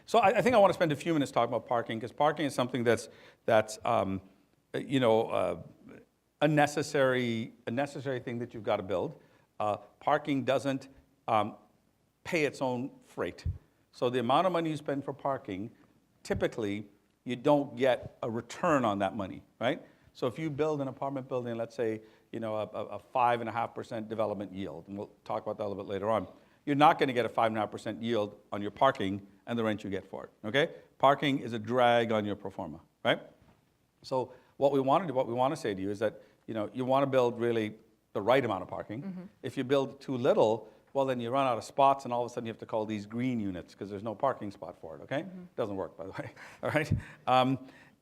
So I think I want to spend a few minutes talking about parking, because parking is something that's you know, a necessary thing that you've got to build. Parking doesn't pay its own freight. So the amount of money you spend for parking, typically, you don't get a return on that money, right? So if you build an apartment building, let's say, you know, a 5.5% development yield, and we'll talk about that a little bit later on, you're not going to get a 5.5% yield on your parking and the rent you get for it, okay? Parking is a drag on your Proforma, right? So what we want to say to you is that, you know, you want to build really the right amount of parking. Mm-hmm. If you build too little, well, then you run out of spots, and all of a sudden you have to call these green units because there's no parking spot for it, okay? Mm-hmm. Doesn't work, by the way, all right?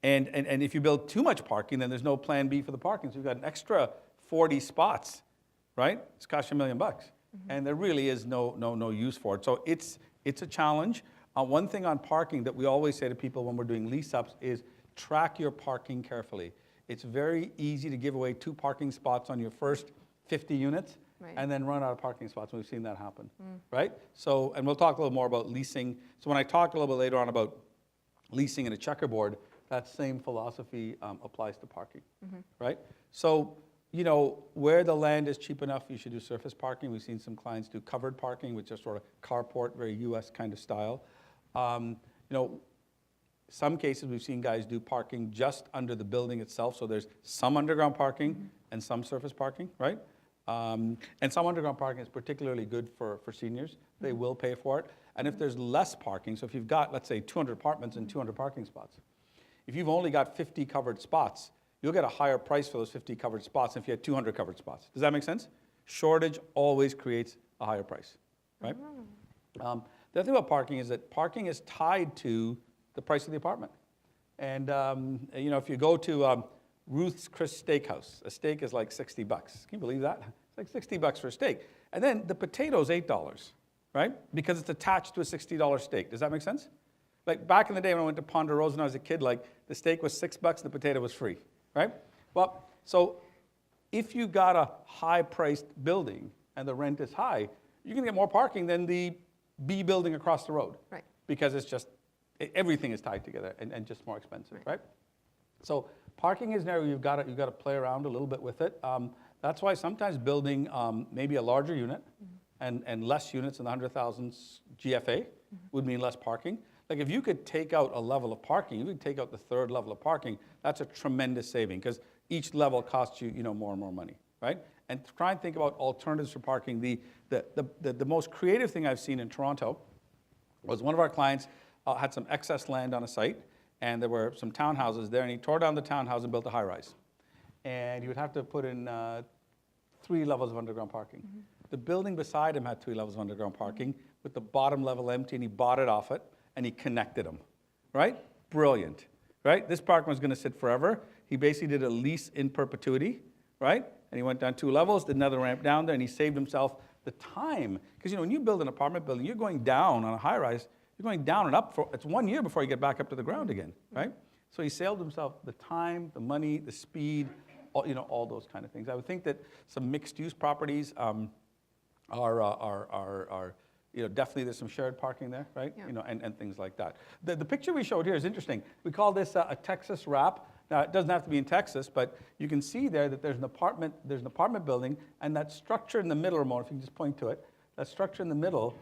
And if you build too much parking, then there's no plan B for the parking. So you've got an extra 40 spots, right? It's cost you $1 million. Mm-hmm. And there really is no use for it. So it's a challenge. One thing on parking that we always say to people when we're doing lease-ups is track your parking carefully. It's very easy to give away 2 parking spots on your first 50 units, right, and then run out of parking spots. We've seen that happen, right? So, and we'll talk a little more about leasing. So when I talk a little bit later on about leasing in a checkerboard, that same philosophy applies to parking, right? So, you know, where the land is cheap enough, you should do surface parking. We've seen some clients do covered parking, which is sort of carport, very US kind of style. You know, some cases we've seen guys do parking just under the building itself. So there's some underground parking and some surface parking, right? And some underground parking is particularly good for seniors. They will pay for it. And if there's less parking, so if you've got, let's say, 200 apartments and 200 parking spots, if you've only got 50 covered spots, you'll get a higher price for those 50 covered spots than if you had 200 covered spots. Does that make sense? Shortage always creates a higher price, right? The other thing about parking is that parking is tied to the price of the apartment. And you know, if you go to Ruth's Chris Steakhouse, a steak is like $60. Can you believe that? It's like $60 for a steak. And then the potato's $8, right? Because it's attached to a $60 steak. Does that make sense? Like back in the day when I went to Ponderosa when I was a kid, like the steak was $6 and the potato was free, right? Well, so if you got a high-priced building and the rent is high, you're going to get more parking than the B building across the road, right? Because it's just, everything is tied together and just more expensive, right? So parking is an area you've got to play around a little bit with it. That's why sometimes building maybe a larger unit and less units in the 100,000 GFA would mean less parking. Like if you could take out a level of parking, you could take out the third level of parking, that's a tremendous saving because each level costs you, more and more money, right? And try and think about alternatives for parking. The most creative thing I've seen in Toronto was one of our clients had some excess land on a site, and there were some townhouses there, and he tore down the townhouse and built a high-rise. And he would have to put in 3 levels of underground parking. The building beside him had 3 levels of underground parking with the bottom level empty, and he bought it off it, and he connected them, right? Brilliant, right? This parking was going to sit forever. He basically did a lease in perpetuity, right? And he went down 2 levels, did another ramp down there, and he saved himself the time. Because, when you build an apartment building, you're going down on a high-rise, you're going down and up it's 1 year before you get back up to the ground again, right? So he saved himself the time, the money, the speed, all those kind of things. I would think that some mixed-use properties are definitely there's some shared parking there, right? Yeah. And things like that. The picture we showed here is interesting. We call this a Texas wrap. Now, it doesn't have to be in Texas, but you can see there that there's an apartment building, and that structure in the middle, Ramon, if you can just point to it, that structure in the middle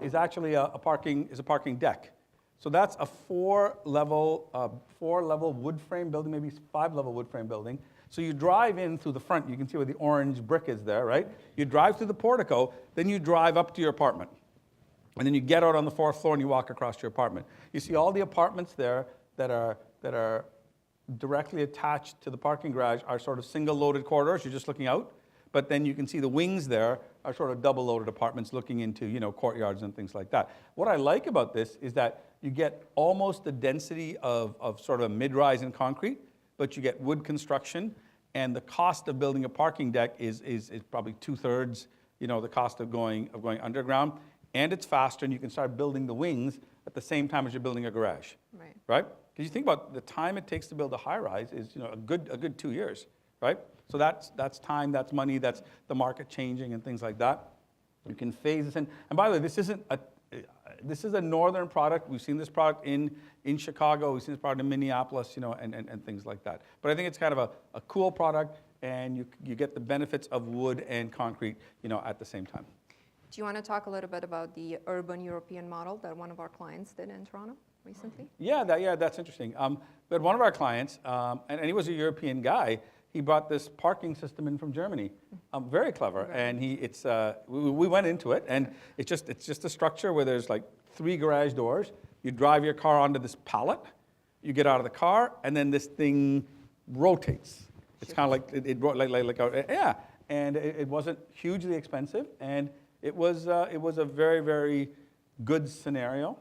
is actually a parking deck. So that's a 4-level wood frame building, maybe 5-level wood frame building. So you drive in through the front. You can see where the orange brick is there, right? You drive through the portico, then you drive up to your apartment. And then you get out on the 4th floor and you walk across to your apartment. You see all the apartments there that are directly attached to the parking garage are sort of single-loaded corridors. You're just looking out. But then you can see the wings there are sort of double-loaded apartments looking into, courtyards and things like that. What I like about this is that you get almost the density of sort of a mid-rise in concrete, but you get wood construction, and the cost of building a parking deck is probably 2/3, the cost of going underground, and it's faster, and you can start building the wings at the same time as you're building a garage, right? Because you think about the time it takes to build a high-rise is a good 2 years, right? So that's time, that's money, that's the market changing and things like that. You can phase this in, and by the way, this isn't this is a northern product. We've seen this product in Chicago. We've seen this product in Minneapolis, and things like that. But I think it's kind of a cool product, and you get the benefits of wood and concrete, at the same time. Do you want to talk a little bit about the urban European model that one of our clients did in Toronto recently? Yeah, that's interesting. But one of our clients, and he was a European guy, he brought this parking system in from Germany. Very clever, and we went into it, and it's just a structure where there's like 3 garage doors. You drive your car onto this pallet, you get out of the car, and then this thing rotates. It's kind of like yeah, and it wasn't hugely expensive, and it was a very, very good scenario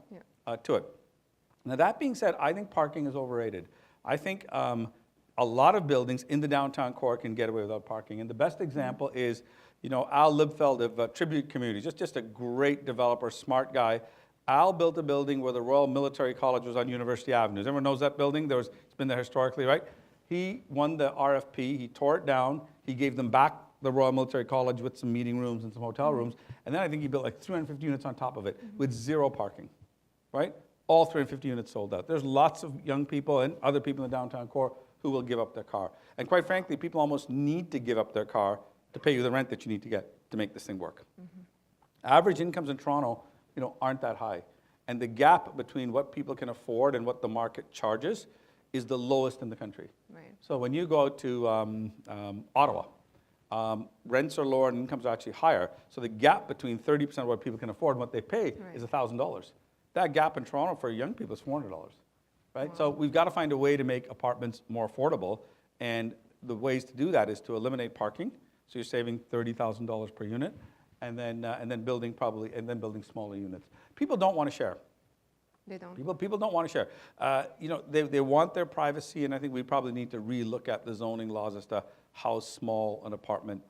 to it. Now that being said, I think parking is overrated. I think a lot of buildings in the downtown core can get away without parking. And the best example is, Al Liebfeld of Tribute Communities, just a great developer, smart guy. Al built a building where the Royal Military College was on University Avenue. Everyone knows that building? It's been there historically, right? He won the RFP, he tore it down, he gave them back the Royal Military College with some meeting rooms and some hotel rooms, and then I think he built like 350 units on top of it with 0 parking, right? All 350 units sold out. There's lots of young people and other people in the downtown core who will give up their car. And quite frankly, people almost need to give up their car to pay you the rent that you need to get to make this thing work. Average incomes in Toronto, aren't that high. And the gap between what people can afford and what the market charges is the lowest in the country. Right. So when you go to Ottawa, rents are lower and incomes are actually higher. So the gap between 30% of what people can afford and what they pay is $1,000. That gap in Toronto for young people is $400, right? Wow. So we've got to find a way to make apartments more affordable, and the ways to do that is to eliminate parking. So you're saving $30,000 per unit, and then building smaller units. People don't want to share. They don't. People don't want to share. They want their privacy, and I think we probably need to relook at the zoning laws as to how small an apartment,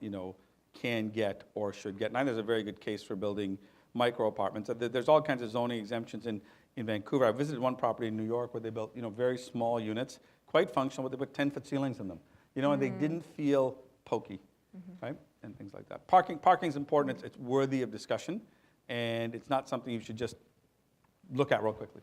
can get or should get. And I think there's a very good case for building micro apartments. There's all kinds of zoning exemptions in Vancouver. I visited one property in New York where they built, very small units, quite functional, but they put 10-foot ceilings in them, and they didn't feel pokey, right? And things like that. Parking's important. It's worthy of discussion, and it's not something you should just look at real quickly.